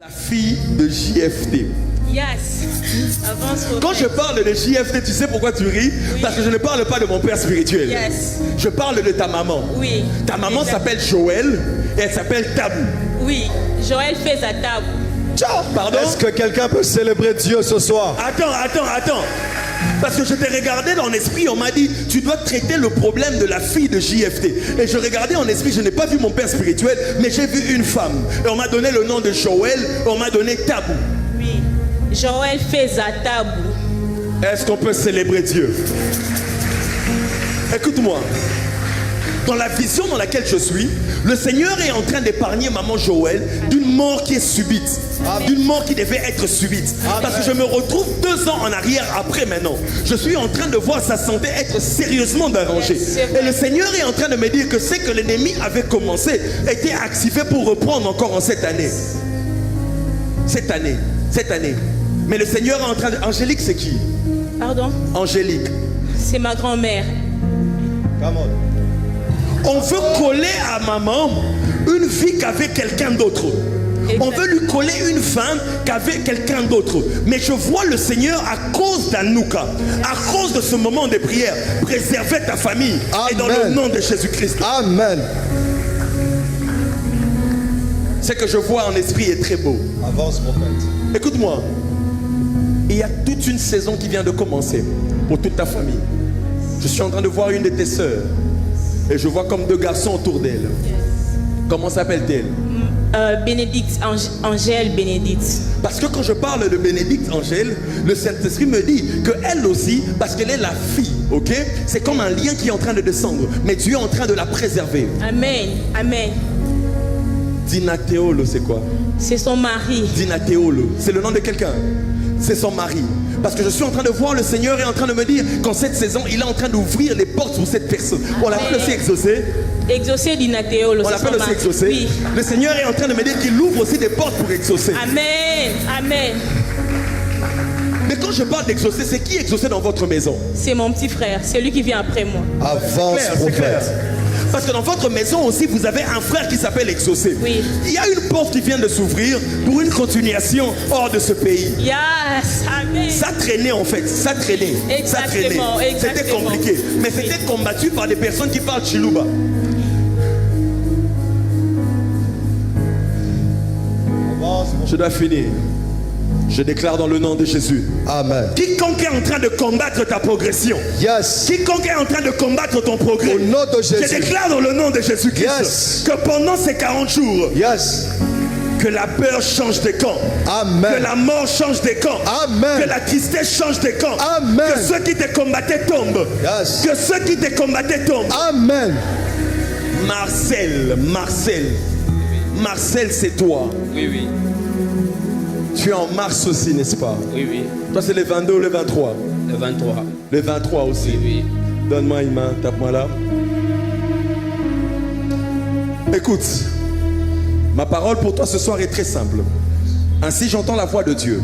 La fille de JFT. Yes. Avance. Quand je parle de JFT, tu sais pourquoi tu ris? Oui. Parce que je ne parle pas de mon père spirituel. Yes. Je parle de ta maman. Oui. Ta maman s'appelle Joël et elle s'appelle Tabou. Oui. Joël fait sa table. Ciao. Pardon? Est-ce que quelqu'un peut célébrer Dieu ce soir? Attends. Parce que je t'ai regardé dans l'esprit, on m'a dit, tu dois traiter le problème de la fille de JFT. Et je regardais en esprit, je n'ai pas vu mon père spirituel, mais j'ai vu une femme. Et on m'a donné le nom de Joël, et on m'a donné Tabou. Oui. Joël fait sa table. Est-ce qu'on peut célébrer Dieu? Écoute-moi. Dans la vision dans laquelle je suis, le Seigneur est en train d'épargner maman Joël d'une mort qui est subite. D'une mort qui devait être subite. Parce que je me retrouve 2 ans en arrière après maintenant. Je suis en train de voir sa santé être sérieusement dérangée. Et le Seigneur est en train de me dire que ce que l'ennemi avait commencé était activé pour reprendre encore en cette année. Cette année. Mais le Seigneur est en train de... Angélique, c'est qui? Pardon? Angélique. C'est ma grand-mère. Come on. On veut coller à maman une vie qu'avait quelqu'un d'autre. On veut lui coller une femme qu'avait quelqu'un d'autre. Mais je vois le Seigneur à cause d'Anouka, à cause de ce moment de prière, préserver ta famille. Amen. Et dans le nom de Jésus-Christ. Amen. Ce que je vois en esprit est très beau. Avance, prophète. Écoute-moi. Il y a toute une saison qui vient de commencer pour toute ta famille. Je suis en train de voir une de tes sœurs. Et je vois comme 2 garçons autour d'elle. Comment s'appelle-t-elle? Bénédicte, Angèle Bénédicte. Parce que quand je parle de Bénédicte Angèle, le Saint-Esprit me dit qu'elle aussi, parce qu'elle est la fille, ok? C'est comme un lien qui est en train de descendre. Mais Dieu est en train de la préserver. Amen. Amen. Dinateolo, c'est quoi? C'est son mari. Dinateolo, c'est le nom de quelqu'un. C'est son mari. Parce que je suis en train de voir le Seigneur est en train de me dire qu'en cette saison, il est en train d'ouvrir les portes pour cette personne. On l'appelle aussi exaucé. Exaucé d'Inateolo. On l'appelle aussi exaucé. Oui. Le Seigneur est en train de me dire qu'il ouvre aussi des portes pour exaucer. Amen. Amen. Mais quand je parle d'exaucer, c'est qui exaucer dans votre maison? C'est mon petit frère. C'est lui qui vient après moi. Avance, prophète. Parce que dans votre maison aussi, vous avez un frère qui s'appelle Exaucé. Oui. Il y a une porte qui vient de s'ouvrir pour une continuation hors de ce pays. Yes, amen. Ça traînait en fait, ça traînait. Exactement, C'était compliqué. Mais c'était combattu par des personnes qui parlent Chiluba. Je dois finir. Je déclare dans le nom de Jésus. Amen. Quiconque est en train de combattre ta progression. Yes. Quiconque est en train de combattre ton progrès. Au nom de Jésus. Je déclare dans le nom de Jésus-Christ. Yes. Que pendant ces 40 jours. Yes. Que la peur change de camp. Amen. Que la mort change de camp. Amen. Que la tristesse change de camp. Amen. Que ceux qui te combattaient tombent. Yes. Que ceux qui te combattaient tombent. Amen. Marcel, c'est toi. Oui. Tu es en mars aussi, n'est-ce pas? Oui. Toi, c'est le 22 ou le 23? Le 23. Le 23 aussi. Oui. Donne-moi une main, tape-moi là. Écoute, ma parole pour toi ce soir est très simple. Ainsi, j'entends la voix de Dieu.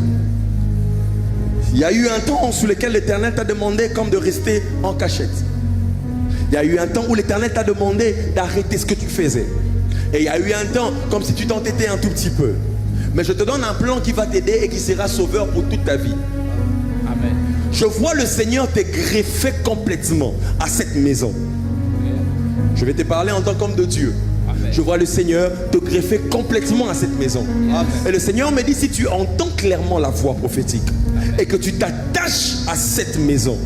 Il y a eu un temps sous lequel l'Éternel t'a demandé comme de rester en cachette. Il y a eu un temps où l'Éternel t'a demandé d'arrêter ce que tu faisais. Et il y a eu un temps comme si tu t'entêtais un tout petit peu. Mais je te donne un plan qui va t'aider et qui sera sauveur pour toute ta vie. Amen. Je vois le Seigneur te greffer complètement à cette maison. Je vais te parler en tant qu'homme de Dieu. Amen. Je vois le Seigneur te greffer complètement à cette maison. Amen. Et le Seigneur me dit, si tu entends clairement la voix prophétique et que tu t'attaches à cette maison,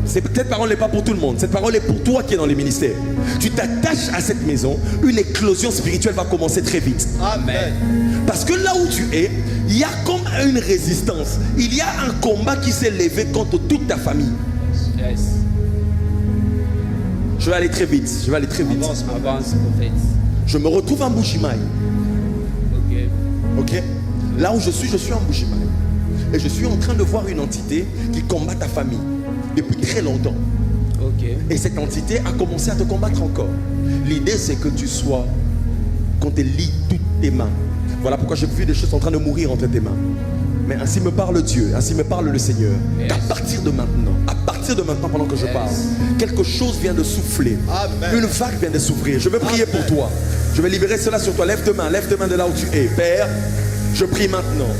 cette parole n'est pas pour tout le monde. Cette parole est pour toi qui es dans les ministères. Tu t'attaches à cette maison, une éclosion spirituelle va commencer très vite. Amen. Parce que là où tu es, il y a comme une résistance. Il y a un combat qui s'est levé contre toute ta famille. Yes. Je vais aller très vite. Avance, prophète. Je me retrouve en Bujimaï. Ok. Là où je suis en Bujimaï. Et je suis en train de voir une entité qui combat ta famille depuis très longtemps. Ok. Et cette entité a commencé à te combattre encore. L'idée c'est que tu sois, qu'on te lie toutes tes mains. Voilà pourquoi j'ai vu des choses en train de mourir entre tes mains. Mais ainsi me parle Dieu, ainsi me parle le Seigneur. Yes. À partir de maintenant pendant que je parle, quelque chose vient de souffler. Amen. Une vague vient de s'ouvrir. Je veux prier pour toi. Je vais libérer cela sur toi. Lève tes mains de là où tu es. Père, Je prie maintenant.